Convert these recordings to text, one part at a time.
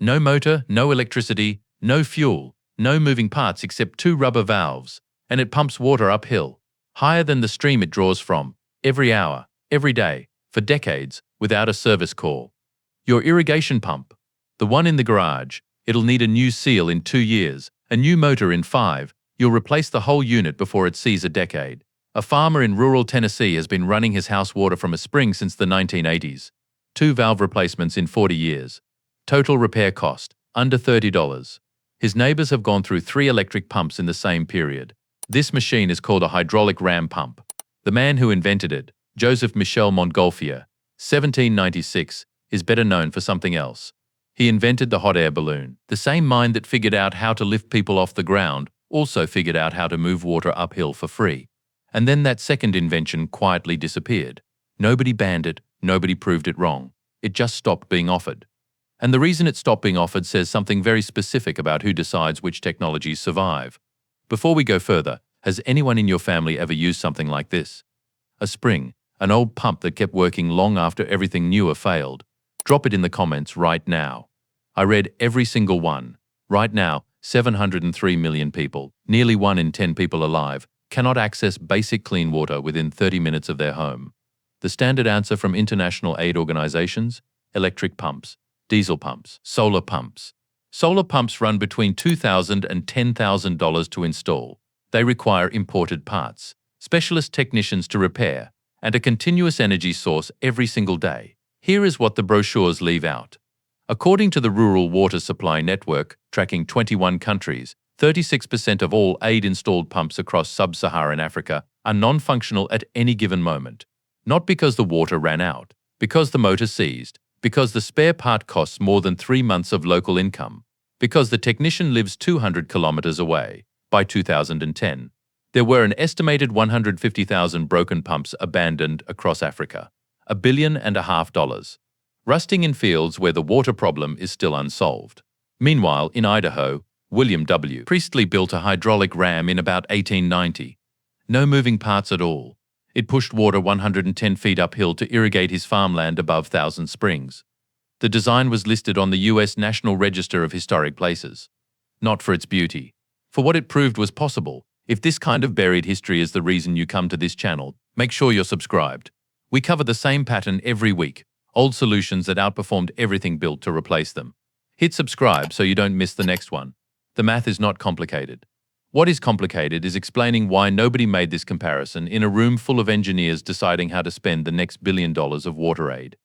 No motor, no electricity, no fuel, no moving parts except two rubber valves, and it pumps water uphill, higher than the stream it draws from, every hour, every day, for decades, without a service call. Your irrigation pump, the one in the garage, it'll need a new seal in 2 years, a new motor in 5, you'll replace the whole unit before it sees a decade. A farmer in rural Tennessee has been running his house water from a spring since the 1980s. 2 valve replacements in 40 years. Total repair cost, under $30. His neighbors have gone through 3 electric pumps in the same period. This machine is called a hydraulic ram pump. The man who invented it, Joseph Michel Montgolfier, 1796, is better known for something else. He invented the hot air balloon. The same mind that figured out how to lift people off the ground also figured out how to move water uphill for free. And then that second invention quietly disappeared. Nobody banned it, nobody proved it wrong. It just stopped being offered. And the reason it stopped being offered says something very specific about who decides which technologies survive. Before we go further, has anyone in your family ever used something like this? A spring, an old pump that kept working long after everything newer failed. Drop it in the comments right now. I read every single one. Right now, 703 million people, nearly 1 in 10 people alive, cannot access basic clean water within 30 minutes of their home. The standard answer from international aid organizations? Electric pumps, diesel pumps, solar pumps. Solar pumps run between $2,000 and $10,000 to install. They require imported parts, specialist technicians to repair, and a continuous energy source every single day. Here is what the brochures leave out. According to the Rural Water Supply Network, tracking 21 countries, 36% of all aid-installed pumps across sub-Saharan Africa are non-functional at any given moment. Not because the water ran out, because the motor seized, because the spare part costs more than 3 months of local income, because the technician lives 200 kilometers away. By 2010, there were an estimated 150,000 broken pumps abandoned across Africa, $1.5 billion, rusting in fields where the water problem is still unsolved. Meanwhile, in Idaho, William W. Priestley built a hydraulic ram in about 1890. No moving parts at all. It pushed water 110 feet uphill to irrigate his farmland above Thousand Springs. The design was listed on the U.S. National Register of Historic Places. Not for its beauty. For what it proved was possible. If this kind of buried history is the reason you come to this channel, make sure you're subscribed. We cover the same pattern every week. Old solutions that outperformed everything built to replace them. Hit subscribe so you don't miss the next one. The math is not complicated. What is complicated is explaining why nobody made this comparison in a room full of engineers deciding how to spend the next $1 billion of water aid.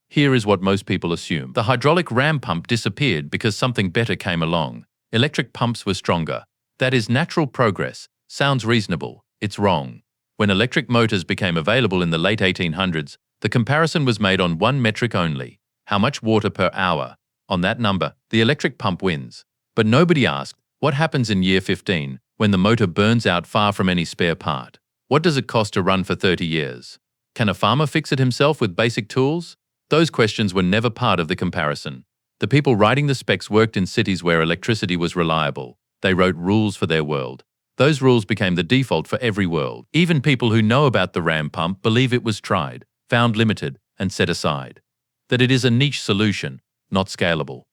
Here is what most people assume. The hydraulic ram pump disappeared because something better came along. Electric pumps were stronger. That is natural progress. Sounds reasonable. It's wrong. When electric motors became available in the late 1800s, the comparison was made on one metric only: how much water per hour. On that number, the electric pump wins. But nobody asked, what happens in year 15 when the motor burns out far from any spare part? What does it cost to run for 30 years? Can a farmer fix it himself with basic tools? Those questions were never part of the comparison. The people writing the specs worked in cities where electricity was reliable. They wrote rules for their world. Those rules became the default for every world. Even people who know about the ram pump believe it was tried, found limited, and set aside. That it is a niche solution, not scalable.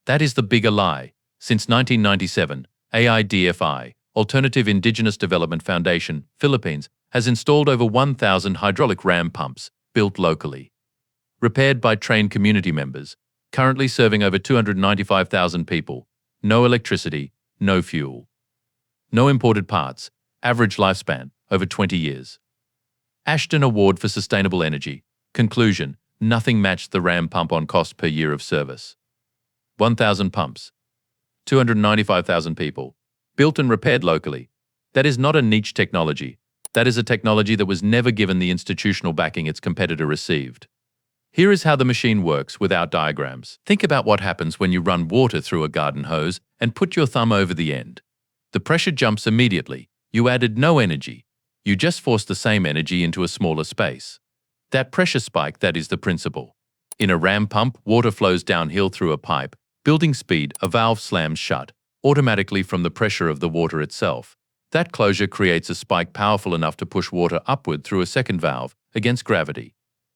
That is the bigger lie. Since 1997, AIDFI, Alternative Indigenous Development Foundation, Philippines, has installed over 1,000 hydraulic ram pumps, built locally. Repaired by trained community members, currently serving over 295,000 people. No electricity, no fuel. No imported parts, average lifespan, over 20 years. Ashton Award for Sustainable Energy. Conclusion: nothing matched the ram pump on cost per year of service. 1,000 pumps. 295,000 people. Built and repaired locally. That is not a niche technology. That is a technology that was never given the institutional backing its competitor received. Here is how the machine works without diagrams. Think about what happens when you run water through a garden hose and put your thumb over the end. The pressure jumps immediately. You added no energy. You just forced the same energy into a smaller space. That pressure spike, that is the principle. In a ram pump, water flows downhill through a pipe. Building speed, a valve slams shut, automatically from the pressure of the water itself. That closure creates a spike powerful enough to push water upward through a second valve, against gravity.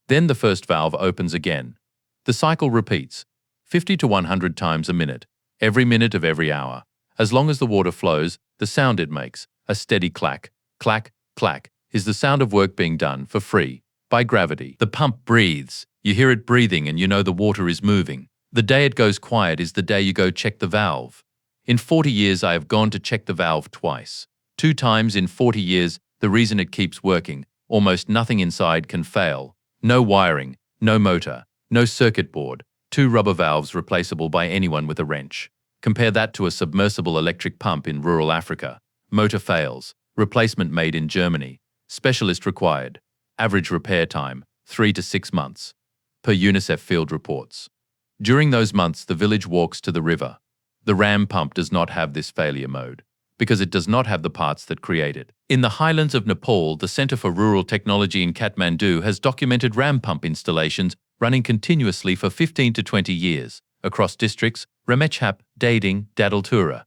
Then the first valve opens again. The cycle repeats. 50 to 100 times a minute, every minute of every hour. As long as the water flows, the sound it makes, a steady clack, clack, clack, is the sound of work being done for free, by gravity. The pump breathes. You hear it breathing and you know the water is moving. The day it goes quiet is the day you go check the valve. In 40 years I have gone to check the valve twice. 2 times in 40 years, the reason it keeps working, almost nothing inside can fail. No wiring, no motor, no circuit board, 2 rubber valves replaceable by anyone with a wrench. Compare that to a submersible electric pump in rural Africa. Motor fails, replacement made in Germany. Specialist required. Average repair time, 3 to 6 months. Per UNICEF field reports. During those months, the village walks to the river. The ram pump does not have this failure mode, because it does not have the parts that create it. In the highlands of Nepal, the Center for Rural Technology in Kathmandu has documented ram pump installations running continuously for 15 to 20 years, across districts, Ramechhap, Dading, Dadaltura,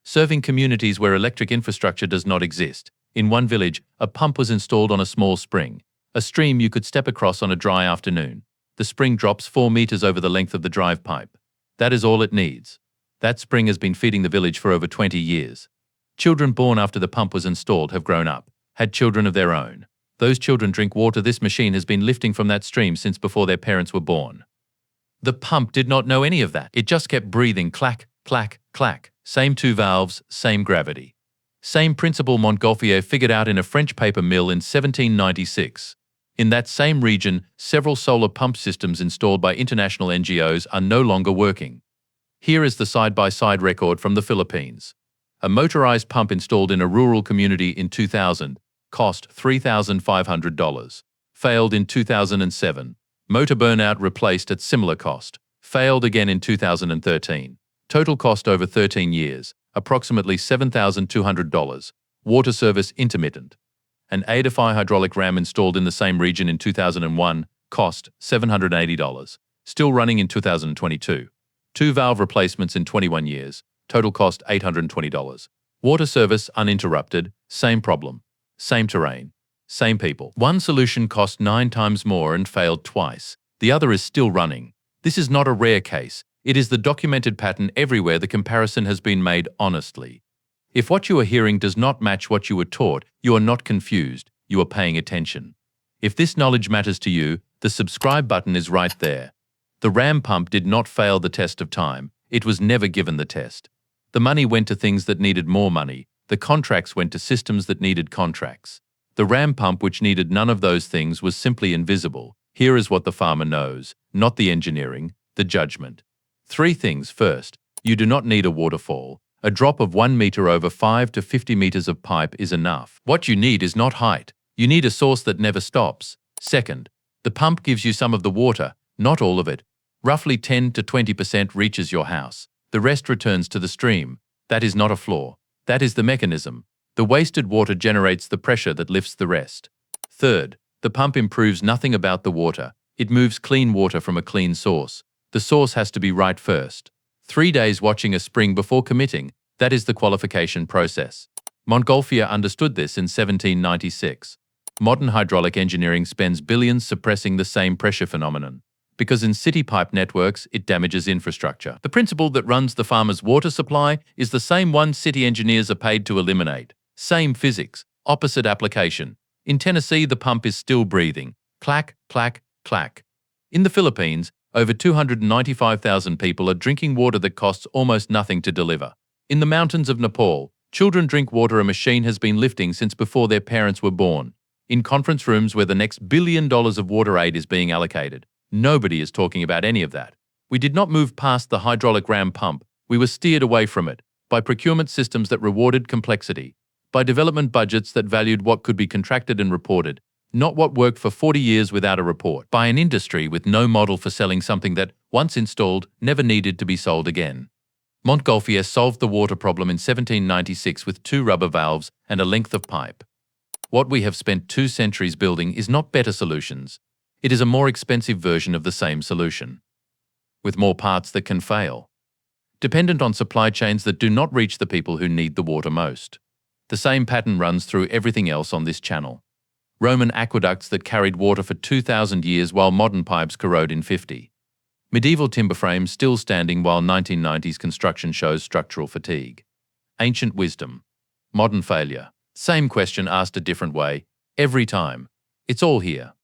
serving communities where electric infrastructure does not exist. In one village, a pump was installed on a small spring, a stream you could step across on a dry afternoon. The spring drops 4 meters over the length of the drive pipe. That is all it needs. That spring has been feeding the village for over 20 years. Children born after the pump was installed have grown up, had children of their own. Those children drink water this machine has been lifting from that stream since before their parents were born. The pump did not know any of that. It just kept breathing clack, clack, clack. Same 2 valves, same gravity. Same principle Montgolfier figured out in a French paper mill in 1796. In that same region, several solar pump systems installed by international NGOs are no longer working. Here is the side-by-side record from the Philippines. A motorized pump installed in a rural community in 2000 cost $3,500. Failed in 2007. Motor burnout replaced at similar cost. Failed again in 2013. Total cost over 13 years, approximately $7,200. Water service intermittent. An ADFI hydraulic ram installed in the same region in 2001 cost $780. Still running in 2022. 2 valve replacements in 21 years. Total cost $820. Water service uninterrupted. Same problem. Same terrain. Same people. One solution cost 9 times more and failed twice. The other is still running. This is not a rare case. It is the documented pattern everywhere the comparison has been made honestly. If what you are hearing does not match what you were taught, you are not confused, you are paying attention. If this knowledge matters to you, the subscribe button is right there. The ram pump did not fail the test of time. It was never given the test. The money went to things that needed more money. The contracts went to systems that needed contracts. The ram pump, which needed none of those things, was simply invisible. Here is what the farmer knows, not the engineering, the judgment. 3 things. First, you do not need a waterfall. A drop of 1 meter over 5 to 50 meters of pipe is enough. What you need is not height. You need a source that never stops. Second, the pump gives you some of the water, not all of it. Roughly 10 to 20% reaches your house. The rest returns to the stream. That is not a flaw. That is the mechanism. The wasted water generates the pressure that lifts the rest. Third, the pump improves nothing about the water. It moves clean water from a clean source. The source has to be right first. 3 days watching a spring before committing, that is the qualification process. Montgolfier understood this in 1796. Modern hydraulic engineering spends billions suppressing the same pressure phenomenon, because in city pipe networks it damages infrastructure. The principle that runs the farmer's water supply is the same one city engineers are paid to eliminate. Same physics, opposite application. In Tennessee, the pump is still breathing. Clack, clack, clack. In the Philippines, over 295,000 people are drinking water that costs almost nothing to deliver. In the mountains of Nepal, children drink water a machine has been lifting since before their parents were born. In conference rooms where the next $1 billion of water aid is being allocated, nobody is talking about any of that. We did not move past the hydraulic ram pump. We were steered away from it by procurement systems that rewarded complexity, by development budgets that valued what could be contracted and reported, not what worked for 40 years without a report, by an industry with no model for selling something that, once installed, never needed to be sold again. Montgolfier solved the water problem in 1796 with 2 rubber valves and a length of pipe. What we have spent 2 centuries building is not better solutions. It is a more expensive version of the same solution, with more parts that can fail, dependent on supply chains that do not reach the people who need the water most. The same pattern runs through everything else on this channel. Roman aqueducts that carried water for 2,000 years while modern pipes corrode in 50. Medieval timber frames still standing while 1990s construction shows structural fatigue. Ancient wisdom. Modern failure. Same question asked a different way, every time. It's all here.